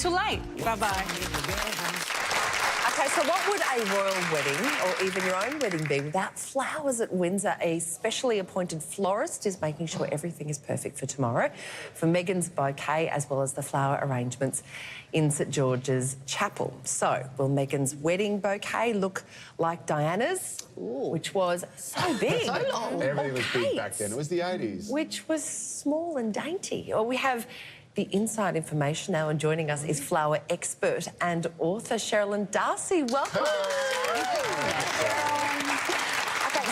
too late. Bye-bye. Okay, so what would a royal wedding or even your own wedding be without flowers at Windsor? A specially appointed florist is making sure everything is perfect for tomorrow, for Meghan's bouquet as well as the flower arrangements in St George's Chapel. So, will Meghan's wedding bouquet look like Diana's, which was so big? So long. Everything was big back then. It was the 80s. Which was small and dainty. Or we have the inside information now, and joining us is flower expert and author Sherilyn Darcy. Welcome. Okay,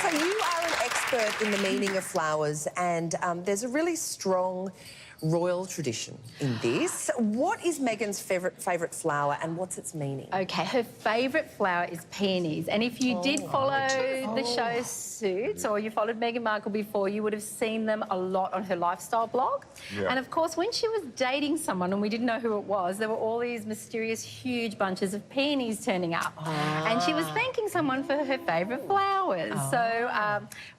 so you are an expert in the meaning of flowers, and there's a really strong royal tradition in this. What is Meghan's favourite flower and what's its meaning? Okay, her favourite flower is peonies. And if you did follow the show Suits, or you followed Meghan Markle before, you would have seen them a lot on her lifestyle blog. Yeah. And of course, when she was dating someone and we didn't know who it was, there were all these mysterious huge bunches of peonies turning up. And she was thanking someone for her favourite flowers. So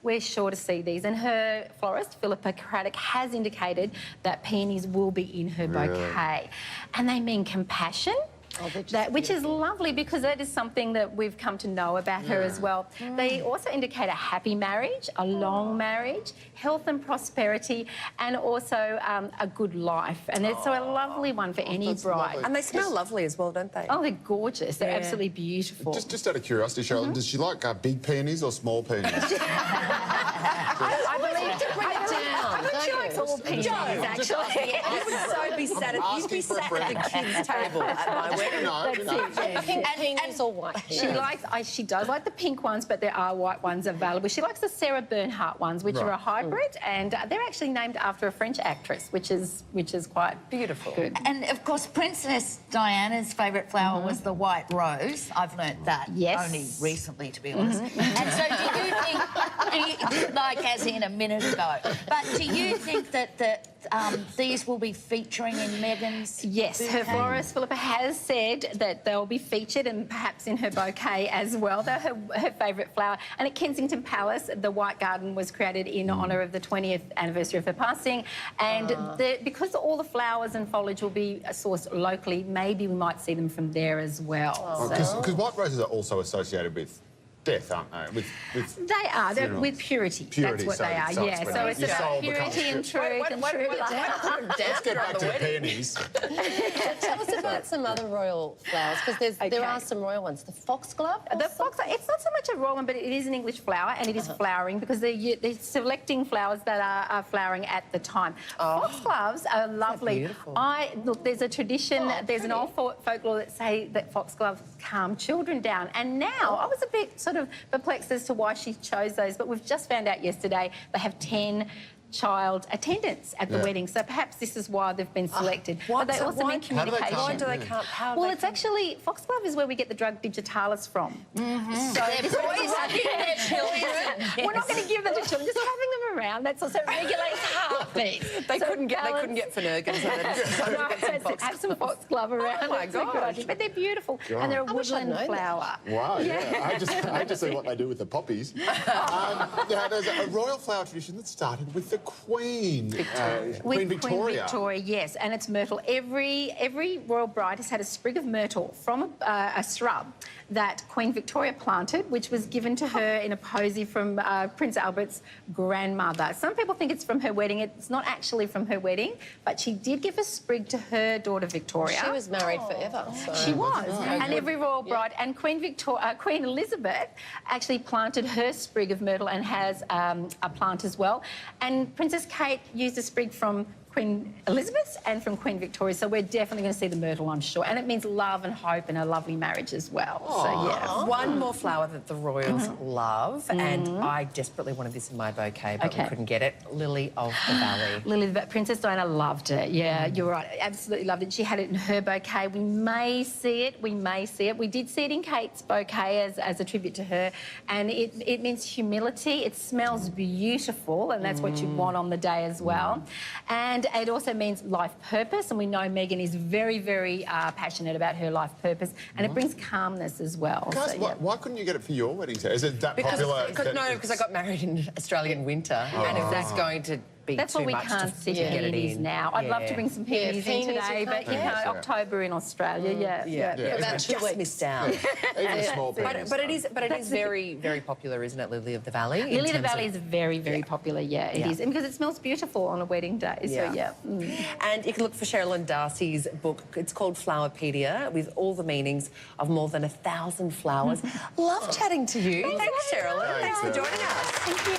we're sure to see these. And her florist, Philippa Craddock, has indicated that peonies will be in her bouquet. And they mean compassion. Which is lovely, because that is something that we've come to know about her as well. They also indicate a happy marriage, a long marriage, health and prosperity, and also a good life. And it's so a lovely one for any bride. Lovely. And they smell lovely as well, don't they? Oh, they're gorgeous. They're absolutely beautiful. Just out of curiosity, Sherilyn, does she like big peonies or small peonies? I believe to bring it down. I think she likes all peonies, actually. You would so be sat at, you'd be sat at the kids' table at my wedding. Pink peonies or white? She does like the pink ones, but there are white ones available. She likes the Sarah Bernhardt ones, which are a hybrid, and they're actually named after a French actress, which is quite beautiful. Good. And of course, Princess Diana's favourite flower was the white rose. I've learnt that only recently, to be honest. And so, do you think, like as in a minute ago, but do you think that these will be featuring in Meghan's? Yes, bouquet? her florist Philippa has said that they'll be featured and perhaps in her bouquet as well. They're her favourite flower. And at Kensington Palace, the White Garden was created in honour of the 20th anniversary of her passing. And because all the flowers and foliage will be sourced locally, maybe we might see them from there as well. Because white roses are also associated with death, aren't they? They are. They're with purity. That's what they are. So yeah. So it's about purity and truth and true love. Let's get back to peonies. Tell us about some other royal flowers, because there are some royal ones. The foxglove? The foxglove, it's not so much a royal one, but it is an English flower, and it is flowering because they're selecting flowers that are flowering at the time. Foxgloves are lovely. Look, there's a tradition, there's an old folklore that say that foxgloves calm children down. And now, I was a bit sort of perplexed as to why she chose those, but we've just found out yesterday they have 10 child attendants at the wedding, so perhaps this is why they've been selected. But they also mean communication. Why do they count? Well, it's actually, foxglove is where we get the drug digitalis from. So They're poison. They're children. we're not going to give them to children, just having them around. That's also regulates heartbeat. They couldn't get Finnegan, so have some foxglove around. Oh my gosh. But they're beautiful, and they're a woodland flower. Wow, I just see what they do with the poppies. Now, there's a royal flower tradition that started with the Queen. Queen Victoria. Queen Victoria, yes, and it's myrtle. Every royal bride has had a sprig of myrtle from a shrub that Queen Victoria planted, which was given to her in a posy from Prince Albert's grandmother. Some people think it's from her wedding. It's not actually from her wedding, but she did give a sprig to her daughter Victoria. She was married forever. So. She was, and every royal bride. And Queen Elizabeth actually planted her sprig of myrtle and has a plant as well. And Princess Kate used a sprig from Queen Elizabeth and from Queen Victoria, so we're definitely going to see the myrtle, I'm sure. And it means love and hope and a lovely marriage as well. So, yeah. One more flower that the royals love, and I desperately wanted this in my bouquet, but we couldn't get it. Lily of the Valley. Princess Diana loved it. Yeah, you're right. Absolutely loved it. She had it in her bouquet. We may see it. We may see it. We did see it in Kate's bouquet as a tribute to her, and it means humility. It smells beautiful, and that's what you want on the day as well. And it also means life purpose, and we know Meghan is very, very passionate about her life purpose, and it brings calmness as well. Guys, so, yeah. why couldn't you get it for your wedding? Is it that popular? Because I got married in Australian winter, and if that's going to be That's too why we much can't to see get it peonies in. now. I'd love to bring some peonies in peonies you today, but can't you get. know, October in Australia, Yeah. About 2 Just weeks. missed out. Even small peonies. But it is very, very popular, isn't it, Lily of the Valley? in Lily of the terms Valley is very, very popular, it is. And because it smells beautiful on a wedding day, so yeah. And you can look for Cheryl and Darcy's book. It's called Flowerpedia, with all the meanings of more than 1,000 flowers. Love chatting to you. Thanks, Cheryl. Thanks for joining us. Thank you.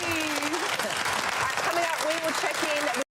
Coming up, we will check in with